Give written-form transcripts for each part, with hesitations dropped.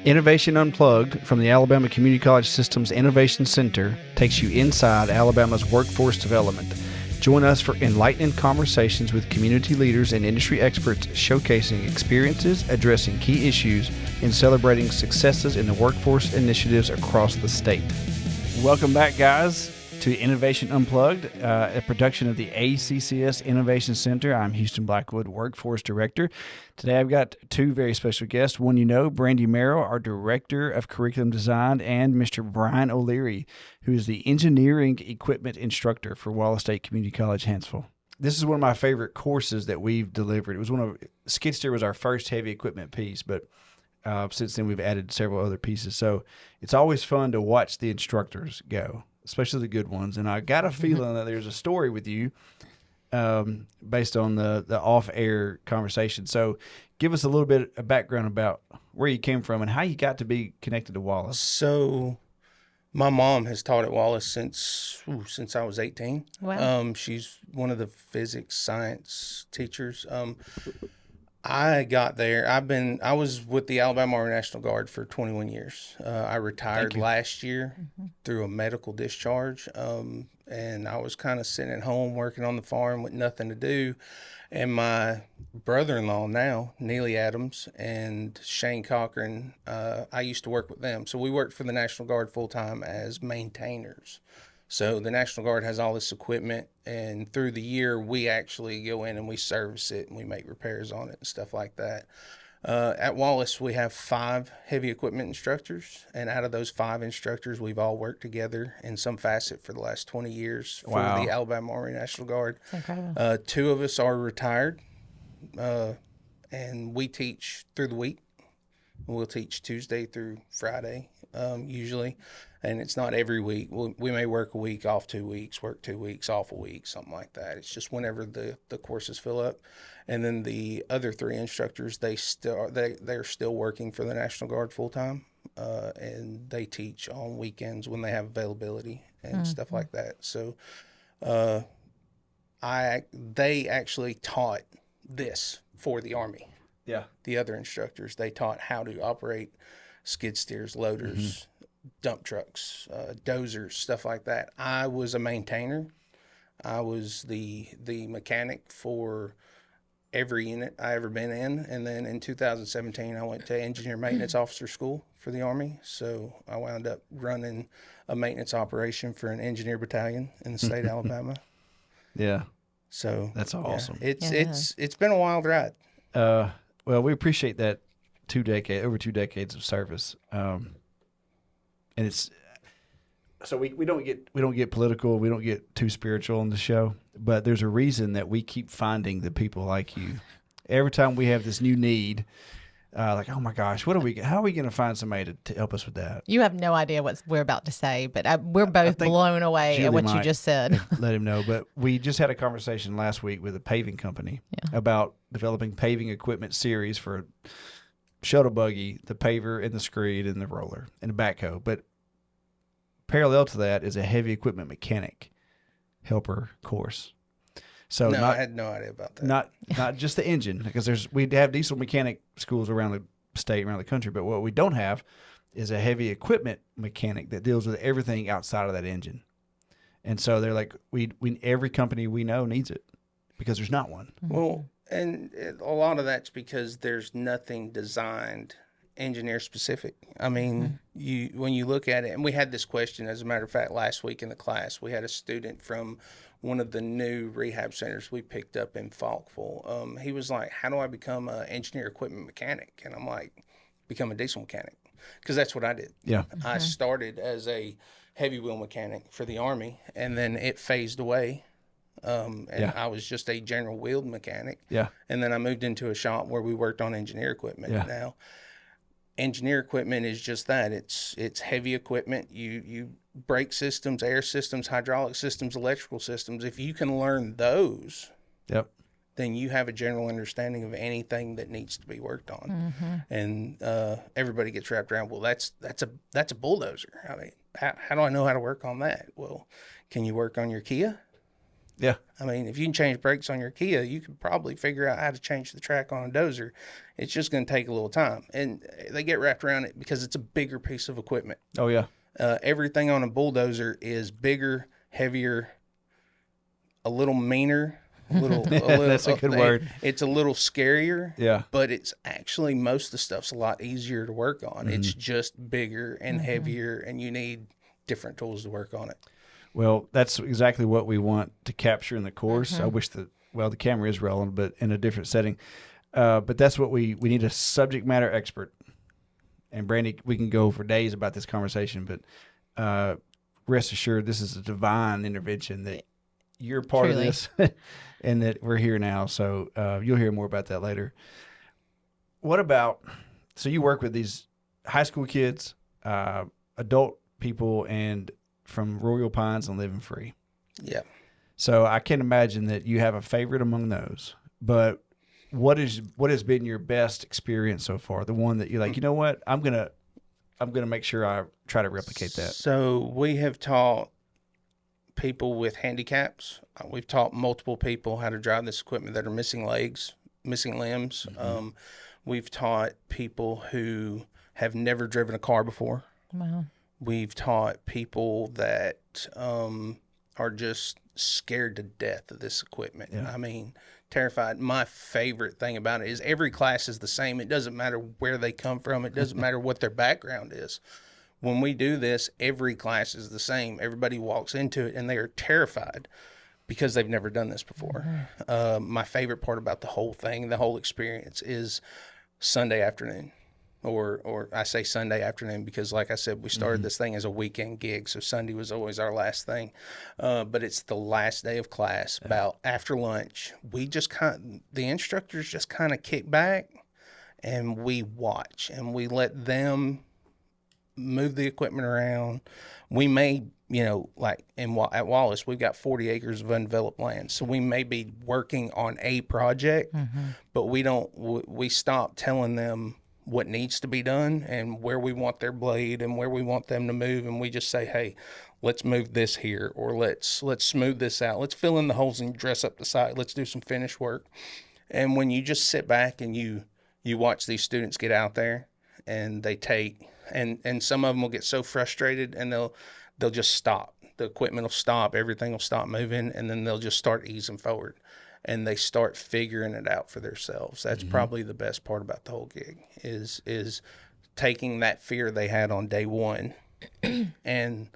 Innovation Unplugged from the Alabama Community College Systems Innovation Center takes you inside Alabama's workforce development. Join us for enlightening conversations with community leaders and industry experts showcasing experiences, addressing key issues, and celebrating successes in the workforce initiatives across the state. Welcome back, guys, to Innovation Unplugged, a production of the ACCS Innovation Center. I'm Houston Blackwood, Workforce Director. Today I've got two very special guests. One you know, Brandy Merrill, our Director of Curriculum Design, and Mr. Brian O'Leary, who is the Engineering Equipment Instructor for Wallace State Community College, Hanceville. This is one of my favorite courses that we've delivered. Skid steer was our first heavy equipment piece, but since then we've added several other pieces. So it's always fun to watch the instructors go, especially the good ones. And I got a feeling that there's a story with you based on the off-air conversation. So give us a little bit of background about where you came from and how you got to be connected to Wallace. So my mom has taught at Wallace since I was 18. Wow. She's one of the physics science teachers. I got there. I was with the Alabama Army National Guard for 21 years. I retired last year through a medical discharge. And I was kind of sitting at home working on the farm with nothing to do. And my brother-in-law now, Neely Adams and Shane Cochran, I used to work with them. So we worked for the National Guard full-time as maintainers. So the National Guard has all this equipment, and through the year, we actually go in and we service it and we make repairs on it and stuff like that. At Wallace, we have 5 heavy equipment instructors, and out of those 5 instructors, we've all worked together in some facet for the last 20 years for the Alabama Army National Guard. That's incredible. 2 of us are retired, and we teach through the week. We'll teach Tuesday through Friday, usually. And it's not every week. We may work a week, off 2 weeks, work 2 weeks, off a week, something like that. It's just whenever the courses fill up. And then the other 3 instructors, they're still working for the National Guard full time, and they teach on weekends when they have availability and stuff like that. So, they actually taught this for the Army. Yeah. The other instructors, they taught how to operate skid steers, loaders, dump trucks, dozers, stuff like that. I was a maintainer. I was the mechanic for every unit I ever been in. And then in 2017, I went to engineer maintenance officer school for the Army. So I wound up running a maintenance operation for an engineer battalion in the state of Alabama. Yeah. So that's awesome. It's been a wild ride. Well, we appreciate that over 2 decades of service. And it's so we don't get political, we don't get too spiritual on the show, but there's a reason that we keep finding the people like you. Every time we have this new need, like, oh my gosh, how are we going to find somebody to help us with that? You have no idea what we're about to say, but we're both blown away at what you just said. Let him know. But we just had a conversation last week with a paving company about developing paving equipment series for shuttle buggy, the paver, and the screed, and the roller, and the backhoe. But parallel to that is a heavy equipment mechanic helper course. So I had no idea about that. Not just the engine, because we have diesel mechanic schools around the state, around the country, but what we don't have is a heavy equipment mechanic that deals with everything outside of that engine. And so they're like, every company we know needs it because there's not one. Well, and a lot of that's because there's nothing designed engineer specific. I mean, when you look at it, and we had this question, as a matter of fact, last week in the class, we had a student from one of the new rehab centers we picked up in Falkville. He was like, how do I become an engineer equipment mechanic? And I'm like, become a diesel mechanic, because that's what I did. Yeah. I started as a heavy wheel mechanic for the Army, and then it phased away. I was just a general wheel mechanic. Yeah. And then I moved into a shop where we worked on engineer equipment. Yeah. Now, engineer equipment is just that. It's heavy equipment. You brake systems, air systems, hydraulic systems, electrical systems. If you can learn those, then you have a general understanding of anything that needs to be worked on. And everybody gets wrapped around, well, that's a bulldozer. I mean, how do I know how to work on that? Well, can you work on your Kia? Yeah. I mean, if you can change brakes on your Kia, you could probably figure out how to change the track on a dozer. It's just going to take a little time. And they get wrapped around it because it's a bigger piece of equipment. Oh, yeah. Everything on a bulldozer is bigger, heavier, a little meaner. That's a good word. It's a little scarier. Yeah. But it's actually, most of the stuff's a lot easier to work on. It's just bigger and heavier, and you need different tools to work on it. Well, that's exactly what we want to capture in the course. I wish the camera is rolling, but in a different setting. But that's what we need, a subject matter expert. And Brandy, we can go for days about this conversation, but rest assured, this is a divine intervention that you're part Truly. of this and that we're here now. So you'll hear more about that later. What about, so you work with these high school kids, adult people, and from Royal Pines and Living Free. Yeah. So I can imagine that you have a favorite among those, but what has been your best experience so far? The one that you're like, you know what, I'm gonna make sure I try to replicate that. So we have taught people with handicaps. We've taught multiple people how to drive this equipment that are missing legs, missing limbs. We've taught people who have never driven a car before. Wow. We've taught people that are just scared to death of this equipment. Yeah. I mean, terrified. My favorite thing about it is every class is the same. It doesn't matter where they come from. It doesn't matter what their background is. When we do this, every class is the same. Everybody walks into it and they are terrified because they've never done this before. My favorite part about the whole thing, the whole experience, is Sunday afternoon. Or I say Sunday afternoon because, like I said, we started this thing as a weekend gig, so Sunday was always our last thing. But it's the last day of class, about after lunch. We just the instructors just kind of kick back and we watch and we let them move the equipment around. We may, like at Wallace, we've got 40 acres of undeveloped land. So we may be working on a project, but we stop telling them what needs to be done and where we want their blade and where we want them to move. And we just say, hey, let's move this here, or let's smooth this out. Let's fill in the holes and dress up the side. Let's do some finish work. And when you just sit back and you watch these students get out there and they take, and some of them will get so frustrated and they'll just stop. The equipment will stop, everything will stop moving, and then they'll just start easing forward. And they start figuring it out for themselves. That's probably the best part about the whole gig is taking that fear they had on day one and,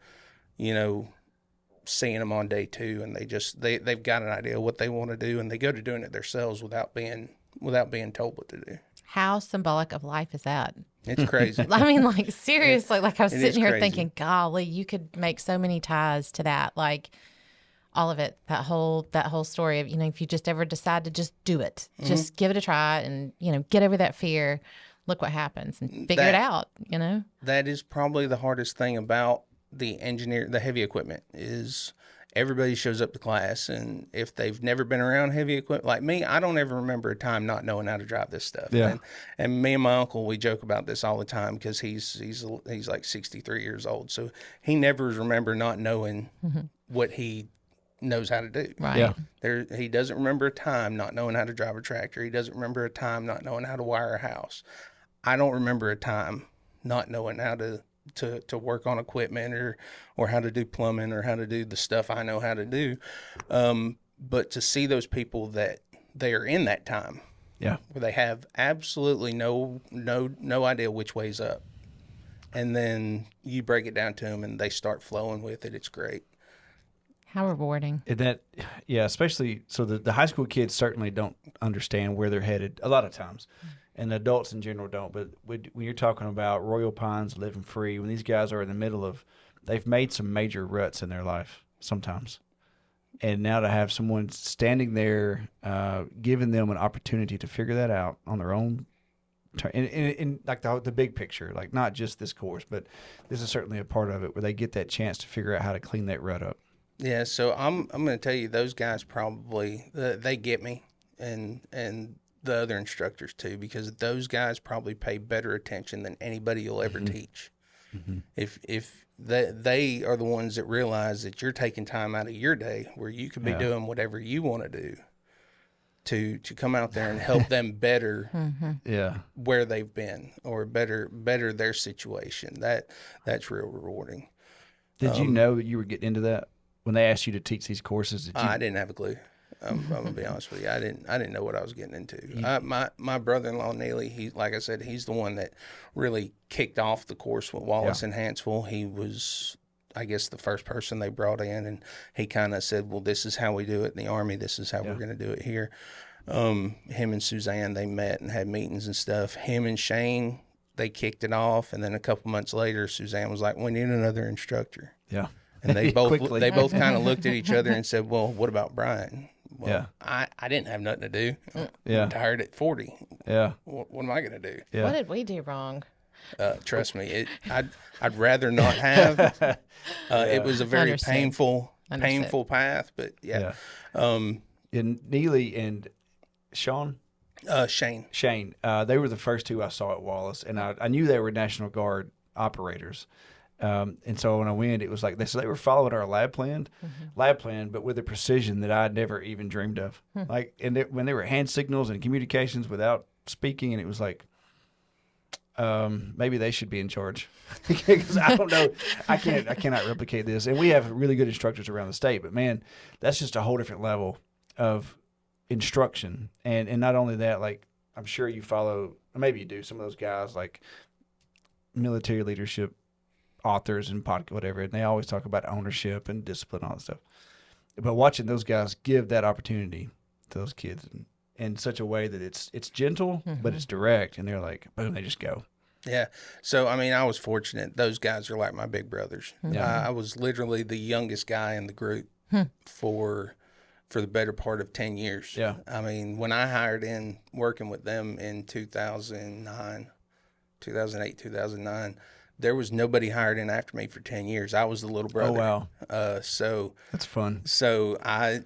seeing them on day two, and they've got an idea what they want to do, and they go to doing it themselves without being told what to do. How symbolic of life is that? It's crazy. I mean, like, seriously, like, I was sitting here crazy. thinking, golly, you could make so many ties to that. Like, all of it, that whole story of, if you just ever decide to just do it, just give it a try and, get over that fear, look what happens and figure it out, That is probably the hardest thing about the heavy equipment is everybody shows up to class, and if they've never been around heavy equipment, like me, I don't ever remember a time not knowing how to drive this stuff. Yeah. And me and my uncle, we joke about this all the time because he's like 63 years old, so he never remember not knowing what he knows how to do. Right. Yeah. He doesn't remember a time not knowing how to drive a tractor. He doesn't remember a time not knowing how to wire a house. I don't remember a time not knowing how to work on equipment or how to do plumbing or how to do the stuff I know how to do. But to see those people that they are in that time, Yeah. where they have absolutely no idea which way's up, and then you break it down to them and they start flowing with it, it's great. How rewarding. And especially, so the high school kids certainly don't understand where they're headed a lot of times, and adults in general don't. But when you're talking about Royal Pines, Living Free, when these guys are in the middle of, they've made some major ruts in their life sometimes. And now to have someone standing there, giving them an opportunity to figure that out on their own, in like the big picture, like not just this course, but this is certainly a part of it where they get that chance to figure out how to clean that rut up. Yeah, so I'm going to tell you, those guys probably they get me, and the other instructors too, because those guys probably pay better attention than anybody you'll ever teach. If they are the ones that realize that you're taking time out of your day where you could be doing whatever you want to do to come out there and help them better where they've been or better their situation. That's real rewarding. Did you know that you were getting into that when they asked you to teach these courses? I didn't have a clue. I'm gonna be honest with you. I didn't know what I was getting into. My brother-in-law Neely, he, like I said, he's the one that really kicked off the course with Wallace in Hanceville. He was, I guess, the first person they brought in, and he kind of said, "Well, this is how we do it in the Army. This is how we're gonna do it here." Him and Suzanne, they met and had meetings and stuff. Him and Shane, they kicked it off, and then a couple months later, Suzanne was like, "We need another instructor." Yeah. And they both kind of looked at each other and said, "Well, what about Brian?" Well, I didn't have nothing to do. I'm retired at 40. Yeah. What am I going to do? Yeah. What did we do wrong? Trust me, I'd rather not have. It was a very painful path, but yeah. And Neely and Sean? Shane. They were the first two I saw at Wallace, and I knew they were National Guard operators. And so when I went, it was like they were following our lab plan, but with a precision that I'd never even dreamed of. Like, and when there were hand signals and communications without speaking, and it was like, maybe they should be in charge because I don't know, I cannot replicate this. And we have really good instructors around the state, but man, that's just a whole different level of instruction. And not only that, like, I'm sure you follow, maybe you do, some of those guys like military leadership authors and podcast, whatever, and they always talk about ownership and discipline and all that stuff. But watching those guys give that opportunity to those kids in such a way that it's gentle, but it's direct, and they're like, boom, they just go. Yeah. So, I mean, I was fortunate. Those guys are like my big brothers. I was literally the youngest guy in the group for the better part of 10 years. Yeah. I mean, when I hired in working with them in 2008, 2009, there was nobody hired in after me for 10 years. I was the little brother. Oh, wow. So that's fun. So I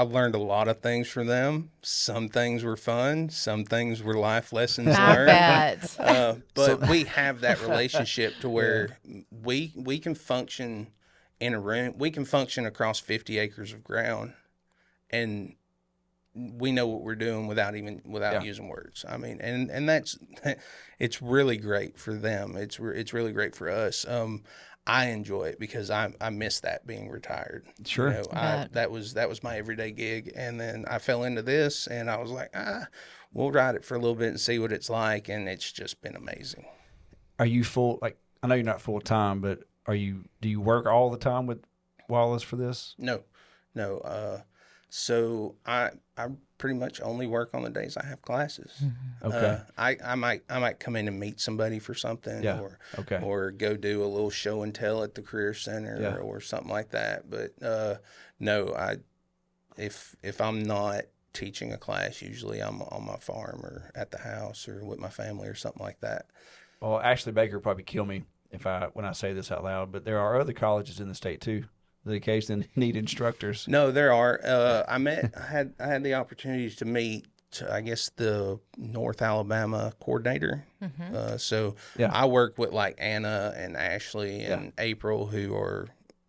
learned a lot of things from them. Some things were fun. Some things were life lessons learned. But we have that relationship to where we can function in a room. We can function across 50 acres of ground, and we know what we're doing without using words. I mean, and that's, it's really great for them. It's really great for us. I enjoy it because I miss that being retired. Sure. You know, that was my everyday gig. And then I fell into this and I was like, we'll ride it for a little bit and see what it's like. And it's just been amazing. Are you full, like, I know you're not full time, but do you work all the time with Wallace for this? No. So I pretty much only work on the days I have classes. Okay. I might come in and meet somebody for something, or go do a little show and tell at the career center or something like that. But no, if I'm not teaching a class, usually I'm on my farm or at the house or with my family or something like that. Well, Ashley Baker would probably kill me when I say this out loud, but there are other colleges in the state too that occasionally need instructors. No, there are. I had the opportunity to meet, I guess, the North Alabama coordinator. So I work with like Anna and Ashley and April,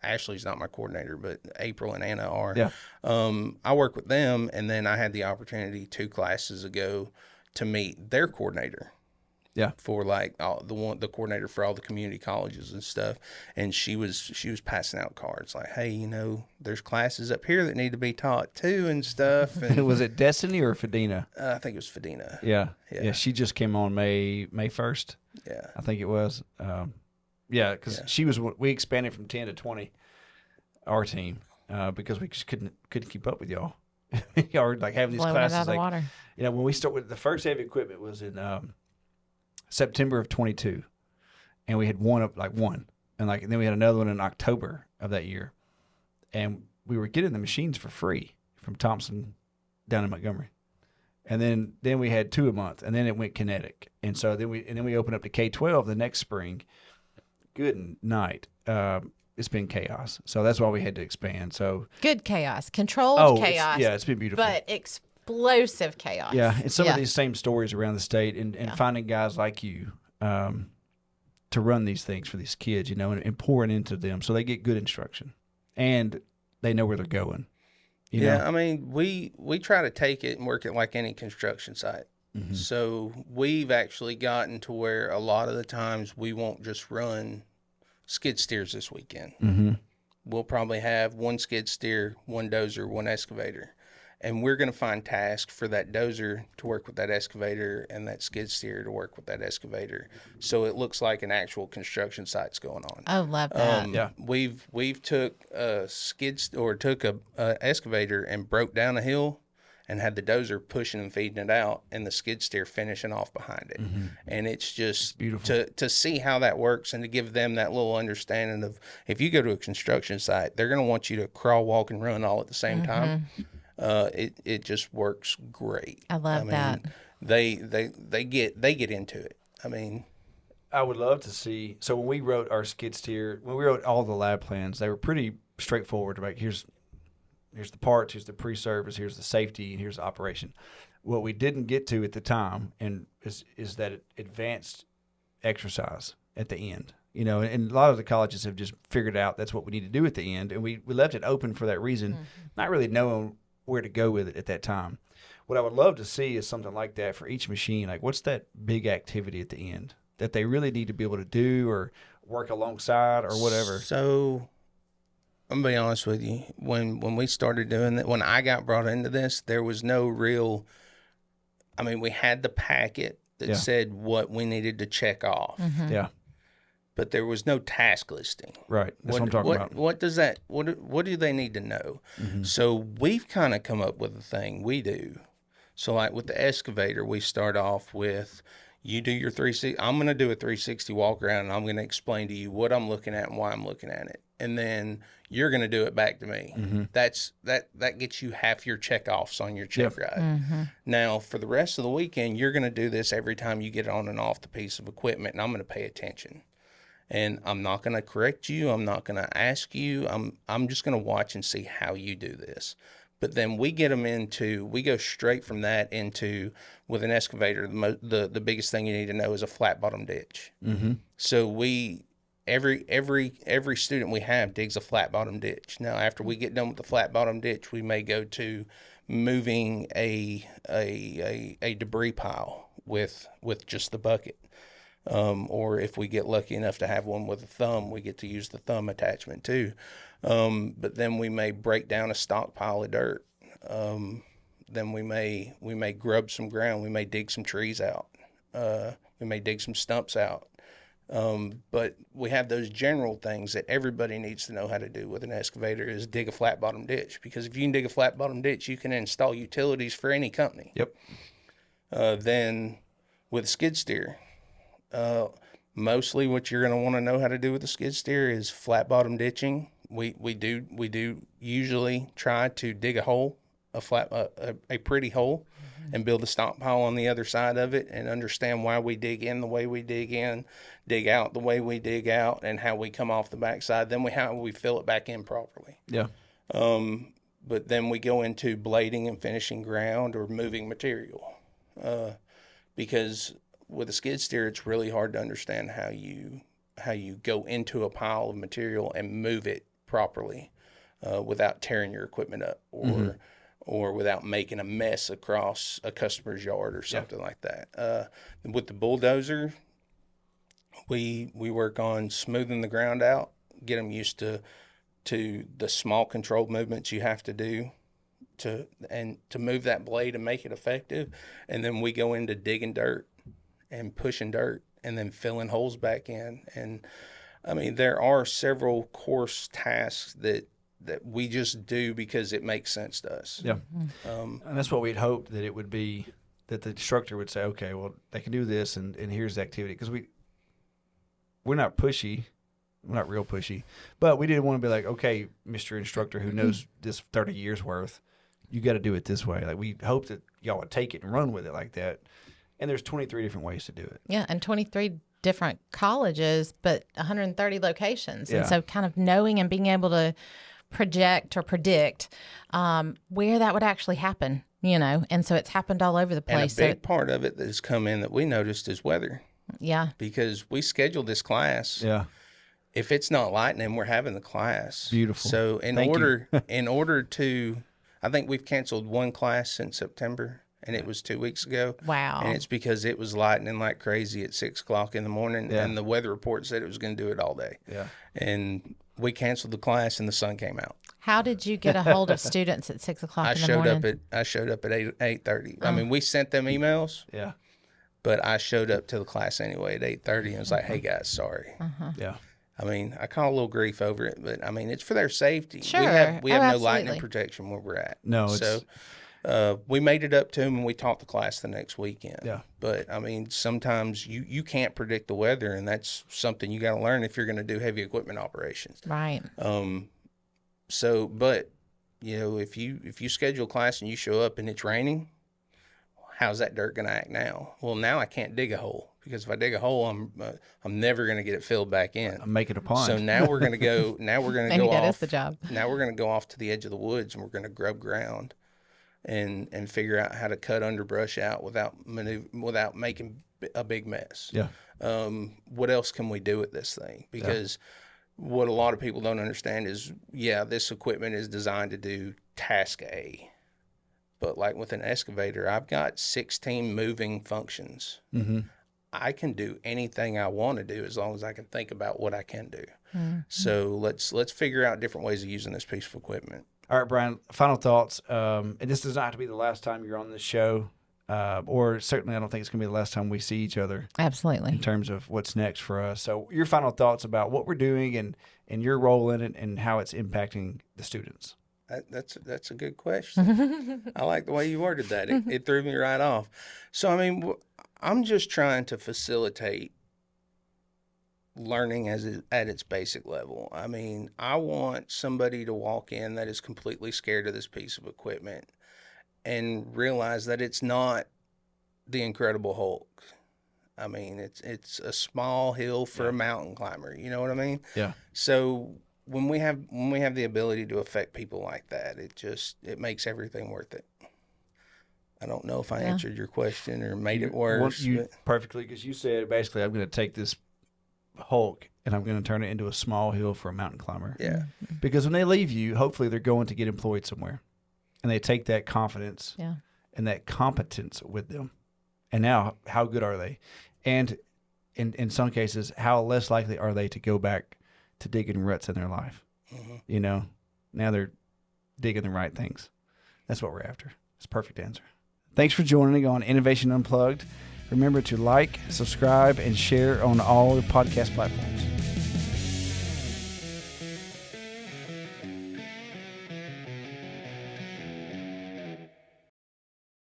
Ashley's not my coordinator, but April and Anna are. Yeah. I work with them, and then I had the opportunity 2 classes ago to meet their coordinator. Yeah. For like the coordinator for all the community colleges and stuff. And she was passing out cards like, hey, there's classes up here that need to be taught too and stuff. And was it Destiny or Fadena? I think it was Fadena. Yeah. She just came on May 1st. Yeah. I think it was. Because she was, we expanded from 10 to 20, our team, because we just couldn't keep up with y'all. Y'all were like having these classes. Out of the water. When we started with the first heavy equipment was in September of 22, and we had one, and then we had another one in October of that year, and we were getting the machines for free from Thompson down in Montgomery, and then we had 2 a month, and then it went kinetic, and so then we opened up to K-12 the next spring. Good night. It's been chaos, so that's why we had to expand. So good chaos, controlled chaos. It's been beautiful, but explosive chaos. Yeah, and some of these same stories around the state, and finding guys like you to run these things for these kids, and pouring into them so they get good instruction and they know where they're going. I mean, we try to take it and work it like any construction site. Mm-hmm. So we've actually gotten to where a lot of the times we won't just run skid steers this weekend. Mm-hmm. We'll probably have one skid steer, one dozer, one excavator. And we're going to find tasks for that dozer to work with that excavator and that skid steer to work with that excavator. So it looks like an actual construction site's going on. I love that. Yeah. We've took a took a excavator and broke down a hill and had the dozer pushing and feeding it out and the skid steer finishing off behind it. Mm-hmm. And it's just beautiful to see how that works and to give them that little understanding of, if you go to a construction site, they're going to want you to crawl, walk, and run all at the same time. It just works great. I love that. They get into it. I mean, I would love to see. So when we wrote our skid steer, when we wrote all the lab plans, they were pretty straightforward. Like here's the parts, here's the pre-service, here's the safety, and here's the operation. What we didn't get to at the time is that advanced exercise at the end. And a lot of the colleges have just figured out that's what we need to do at the end, and we left it open for that reason, not really knowing where to go with it at that time. What I would love to see is something like that for each machine. Like, what's that big activity at the end that they really need to be able to do or work alongside or whatever? So I'm going to be honest with you. When we started doing that, when I got brought into this, there was no real, we had the packet that said what we needed to check off. Mm-hmm. Yeah. But there was no task listing. Right. That's what I'm talking about. What does that, what do they need to know? Mm-hmm. So we've kind of come up with a thing we do. So like with the excavator, we start off with, you do your 360, I'm going to do a 360 walk around and I'm going to explain to you what I'm looking at and why I'm looking at it. And then you're going to do it back to me. Mm-hmm. That gets you half your check-offs on your check ride. Mm-hmm. Now, for the rest of the weekend, you're going to do this every time you get on and off the piece of equipment, and I'm going to pay attention. And I'm not going to correct you. I'm not going to ask you. I'm just going to watch and see how you do this. But then we go straight from that into, with an excavator, the biggest thing you need to know is a flat bottom ditch. Mm-hmm. So every student we have digs a flat bottom ditch. Now, after we get done with the flat bottom ditch, we may go to moving a debris pile with just the bucket. Or if we get lucky enough to have one with a thumb, we get to use the thumb attachment too. But then we may break down a stockpile of dirt. Then we may grub some ground. We may dig some trees out. We may dig some stumps out. But we have those general things that everybody needs to know how to do with an excavator is dig a flat bottom ditch. Because if you can dig a flat bottom ditch, you can install utilities for any company. Yep. Then with a skid steer, mostly what you're going to want to know how to do with the skid steer is flat bottom ditching. We do usually try to dig a hole, a pretty hole, and build a stockpile on the other side of it, and understand why we dig in the way we dig in, dig out the way we dig out, and how we come off the backside. Then how we fill it back in properly. Yeah. But then we go into blading and finishing ground or moving material, because with a skid steer, it's really hard to understand how you go into a pile of material and move it properly without tearing your equipment up or without making a mess across a customer's yard or something like that. With the bulldozer, we work on smoothing the ground out, get them used to the small controlled movements you have to do to move that blade and make it effective. And then we go into digging dirt and pushing dirt and then filling holes back in. And there are several course tasks that we just do because it makes sense to us. Yeah. And that's what we'd hoped that it would be, that the instructor would say, okay, well, they can do this and here's the activity. Because we're not pushy. We're not real pushy. But we didn't want to be like, okay, Mr. Instructor who knows this 30 years worth, you got to do it this way. Like, we hope that y'all would take it and run with it like that. And there's 23 different ways to do it. Yeah, and 23 different colleges, but 130 locations. Yeah. And so kind of knowing and being able to project or predict where that would actually happen, And so it's happened all over the place. And a big part of it that has come in that we noticed is weather. Yeah. because we scheduled this class. Yeah. If it's not lightning, we're having the class. Beautiful. So Thank you. in order to, I think we've canceled one class since September, and it was 2 weeks ago. Wow. And it's because it was lightning like crazy at 6 o'clock in the morning, Yeah. and the weather report said it was going to do it all day. Yeah. And we canceled the class, and the sun came out. How did you get a hold of students at 6 o'clock in the morning? I showed up at 8:30. I mean, we sent them emails, Yeah. but I showed up to the class anyway at 8:30 and was like, "Hey guys, sorry." Yeah. I mean, I caught a little grief over it, but I mean, it's for their safety. Sure. We have no absolutely. lightning protection where we're at. No, it's, So we made it up to them, and we taught the class the next weekend. Yeah. But I mean, sometimes you can't predict the weather, and that's something you got to learn if you're going to do heavy equipment operations. Right. So, but you know, if you schedule a class and you show up and it's raining, how's that dirt going to act now? Well, now I can't dig a hole, because if I dig a hole, I'm never going to get it filled back in. I'm making a pond. So now we're going to go. Now we're going to Maybe go that off. is the job. Now we're going to go off to the edge of the woods, and we're going to grub ground, and figure out how to cut underbrush out without making a big mess. Yeah. What else can we do with this thing? Because what a lot of people don't understand is, this equipment is designed to do task A. But like with an excavator, I've got 16 moving functions. Mm-hmm. I can do anything I want to do as long as I can think about what I can do. Mm-hmm. So let's figure out different ways of using this piece of equipment. All right, Brian, final thoughts. And this does not have to be the last time you're on this show, or certainly I don't think it's going to be the last time we see each other in Absolutely. terms of what's next for us. So your final thoughts about what we're doing and your role in it and how it's impacting the students. That's a good question. I like the way you worded that. It threw me right off. So, I mean, I'm just trying to facilitate learning at its basic level. I mean, I want somebody to walk in that is completely scared of this piece of equipment and realize that it's not the Incredible Hulk. I mean, it's a small hill for a mountain climber. You know what I mean? Yeah. So when we have the ability to affect people like that, it makes everything worth it. I don't know if I answered your question or made it worse. Perfectly, because you said basically I'm going to take this Hulk and I'm going to turn it into a small hill for a mountain climber. Yeah. Because when they leave you, hopefully they're going to get employed somewhere, and they take that confidence and that competence with them. And now, how good are they? And in some cases, how less likely are they to go back to digging ruts in their life? Mm-hmm. You know, now they're digging the right things. That's what we're after. It's a perfect answer. Thanks for joining on Innovation Unplugged. Remember to like, subscribe, and share on all the podcast platforms.